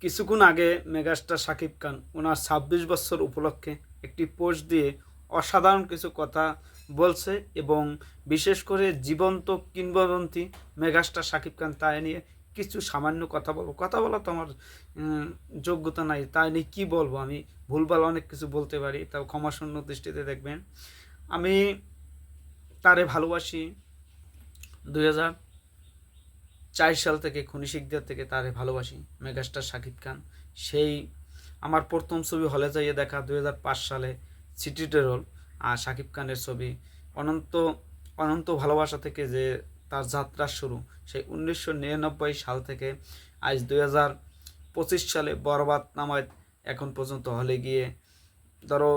কিছুক্ষণ আগে মেগাস্টার শাকিব খান ওনার ২৬ বছর উপলক্ষে একটি পোস্ট দিয়ে অসাধারণ কিছু কথা বলছে এবং বিশেষ করে জীবন্ত কিংবদন্তি মেগাস্টার শাকিব খান তাই নিয়ে কিছু সামান্য কথা বলবো। কথা বলা তো আমার যোগ্যতা নাই, তাই নিয়ে কী বলবো, আমি ভুলভাল অনেক কিছু বলতে পারি, তাও ক্ষমাশূন্য দৃষ্টিতে দেখবেন। আমি তারে ভালোবাসি ২০০৪ সাল থেকে, খুনি শিকদার থেকে তারে ভালোবাসি মেগাস্টার শাকিব খান। সেই আমার প্রথম ছবি হলে যাইয়ে দেখা ২০০৫ সালে সিটি টেরর, আর শাকিব খানের ছবি অনন্ত অনন্ত ভালোবাসা থেকে যে তার যাত্রা শুরু, সেই ১৯৯৯ সাল থেকে আজ ২০২৫ সালে বরবাদ নামায় এখন পর্যন্ত হলে গিয়ে ধরো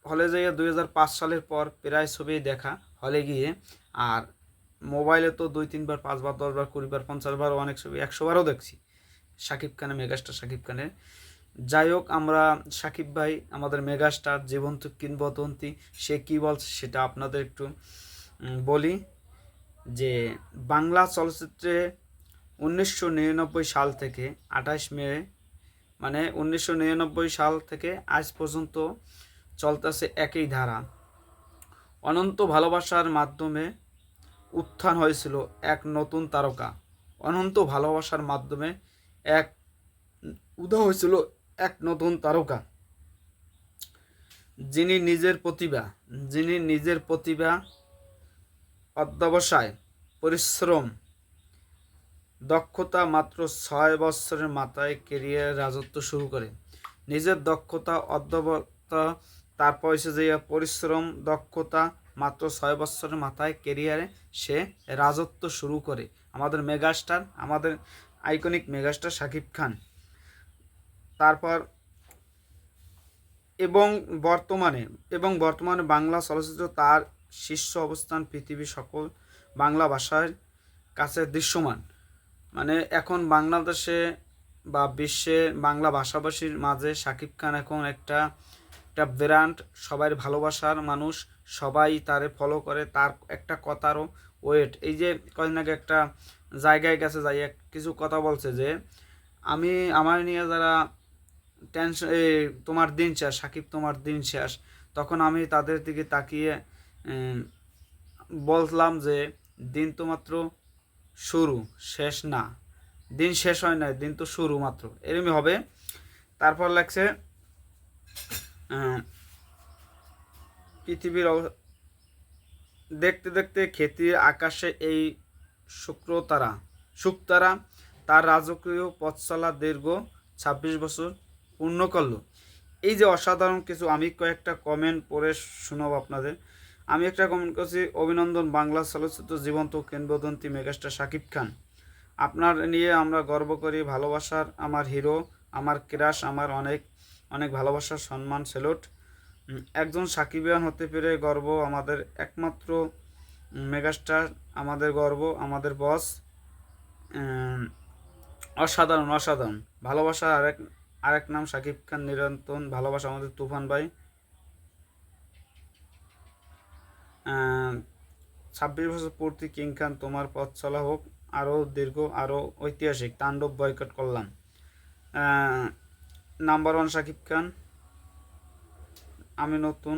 হলে যাইয়ে ২০০৫ সালের পর প্রায় ছবি দেখা হলে গিয়ে, আর মোবাইলে তো ২-৩ বার ৫ বার ১০ বার ২০ বার ৫০ বার অনেক ছবি ১০০ বারও দেখছি শাকিব খানের, মেগাস্টার শাকিব খানের। যাই হোক, আমরা শাকিব ভাই আমাদের মেগাস্টার, জীবন্ত কিংবদন্তি, সে কী বলছে সেটা আপনাদের একটু বলি। যে বাংলা চলচ্চিত্রে ১৯৯৯ সাল থেকে ২৮ মে, মানে ১৯৯৯ সাল থেকে আজ পর্যন্ত চলতেছে একই ধারা। অনন্ত ভালোবাসার মাধ্যমে উত্থান হয়েছিল এক নতুন তারকা। অনন্ত ভালোবাসার মাধ্যমে এক উদয় হয়েছিল এক নতুন তারকা, যিনি নিজের প্রতিভা, অধ্যবসায়, পরিশ্রম, দক্ষতা মাত্র ৬ বছরের মাথায় কেরিয়ার রাজত্ব শুরু করে। নিজের দক্ষতা, অধ্যবতা, তারপর এসে যে পরিশ্রম, দক্ষতা, মাত্র ৬ বছরের মাথায় কেরিয়ারে সে রাজত্ব শুরু করে আমাদের মেগাস্টার, আমাদের আইকনিক মেগাস্টার শাকিব খান। তারপর বর্তমানে বাংলা চলচ্চিত্র তার শীর্ষ অবস্থান পৃথিবীর সকল বাংলা ভাষার কাছে দৃশ্যমান। মানে এখন বাংলাদেশে বা বিশ্বে বাংলা ভাষাভাষীর মাঝে শাকিব খান এখন একটা ব্র্যান্ড, সবাই ভালোবাসার মানুষ, সবাই তারে ফলো করে, তার একটা কথারও ওয়েট। এই যে কদিন আগে একটা জায়গায় গেছে, যাই কিছু কথা বলছে যে আমার নিয়ে যারা টেনশন, তোমার দিন শেষ সাকিব, তোমার দিন শেষ, তখন আমি তাদের দিকে তাকিয়ে বললাম যে দিন তো মাত্র শুরু, শেষ না। দিন শেষ হয় না, দিন তো শুরু মাত্র, এরমই হবে। তারপর লাগছে পৃথিবীর দেখতে দেখতে খ্যাতির আকাশে এই শুকতারা তার রাজকীয় পথ চলা দীর্ঘ ২৬ বছর পূর্ণ করলো। এই যে অসাধারণ কিছু, আমি কয়েকটা কমেন্ট পড়ে শোনাব আপনাদের। আমি একটা কমেন্ট করছি, অভিনন্দন বাংলা চলচ্চিত্র জীবন্ত কিংবদন্তি মেগাস্টার শাকিব খান, আপনার নিয়ে আমরা গর্ব করি, ভালোবাসার আমার হিরো, আমার ক্রাশ, আমার অনেক অনেক ভালোবাসার সম্মান, স্যালুট। একজন সাকিবিয়ান হতে পেরে গর্ব আমাদের, একমাত্র মেগাস্টার আমাদের গর্ব, আমাদের বস। অসাধারণ অসাধারণ ভালোবাসা, আরেক নাম শাকিব খান, নিরন্তর ভালোবাসা আমাদের তুফান ভাই। ২৬ বছর পূর্তি কিং খান, তোমার পথ চলা হোক আরও দীর্ঘ, আরও ঐতিহাসিক, তাণ্ডব বয়কট করলাম। নাম্বার 1 শাকিব খান, আমি নতুন।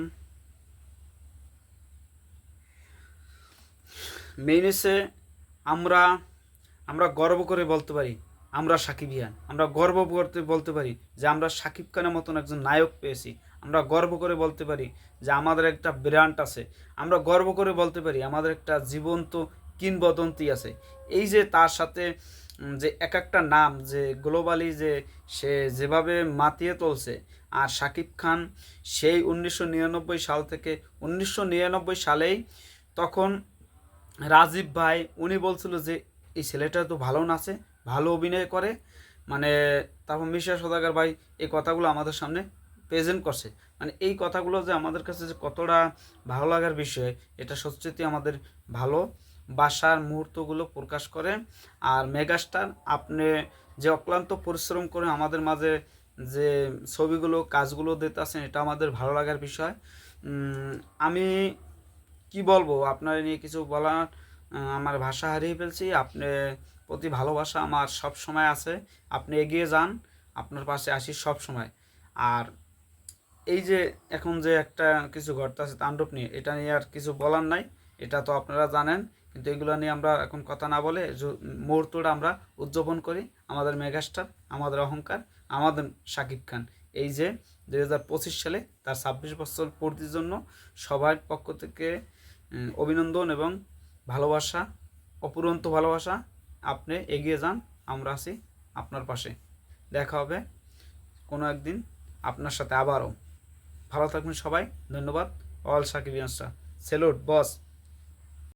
মেইন হচ্ছে আমরা আমরা গর্ব করে বলতে পারি আমরা সাকিবিয়ান, আমরা গর্ব করতে বলতে পারি যে আমরা শাকিব খানের মতন একজন নায়ক পেয়েছি। আমরা গর্ব করে বলতে পারি যে আমাদের একটা ব্র্যান্ড আছে। আমরা গর্ব করে বলতে পারি আমাদের একটা জীবন্ত কিংবদন্তি আছে। এই যে তার সাথে যে এক একটা নাম যে গ্লোবালি যে সে যেভাবে মাতিয়ে তুলছে, আর শাকিব খান সেই ১৯৯৯ সাল থেকে, ১৯৯৯ সালেই তখন রাজীব ভাই উনি বলছিল যে এই ছেলেটা তো ভালো নাচে, ভালো অভিনয় করে, মানে তারপর মিশা সওদাগর ভাই এই কথাগুলো আমাদের সামনে প্রেজেন্ট করছে। মানে এই কথাগুলো যে আমাদের কাছে যে কতটা ভালো লাগার বিষয়, এটা সত্যি আমাদের ভালো বাসার মুহূর্তগুলো প্রকাশ করে। আর মেগাস্টার, আপনি যে অক্লান্ত পরিশ্রম করে আমাদের মাঝে যে ছবিগুলো কাজগুলো দিতেছেন, এটা আমাদের ভালো লাগার বিষয়। আমি কি বলবো আপনার নিয়ে কিছু বলার, আমার ভাষা হারিয়ে ফেলছি। আপনার প্রতি ভালোবাসা আমার সব সময় আছে, আপনি এগিয়ে যান। আপনার পাশে আসি সব সময়। আর এই যে এখন যে একটা কিছু ঘটতেছে তাণ্ডব নিয়ে, এটা নিয়ে আর কিছু বলার নাই, এটা তো আপনারা জানেন। কিন্তু এগুলো নিয়ে আমরা এখন কথা না বলে মুহূর্তটা আমরা উদযাপন করি। আমাদের মেগাস্টার, আমাদের অহংকার, আমাদের শাকিব খান, এই যে 2025 সালে তার 26 বছর পূর্তির জন্য সবার পক্ষ থেকে অভিনন্দন এবং ভালোবাসা, অপুরন্ত ভালোবাসা। আপনি এগিয়ে যান, আমরা আছি আপনার পাশে। দেখা হবে কোনো একদিন আপনার সাথে আবারও। ভালো থাকবেন সবাই, ধন্যবাদ। অল সাকিবিয়ানসরা, স্যালুট বস।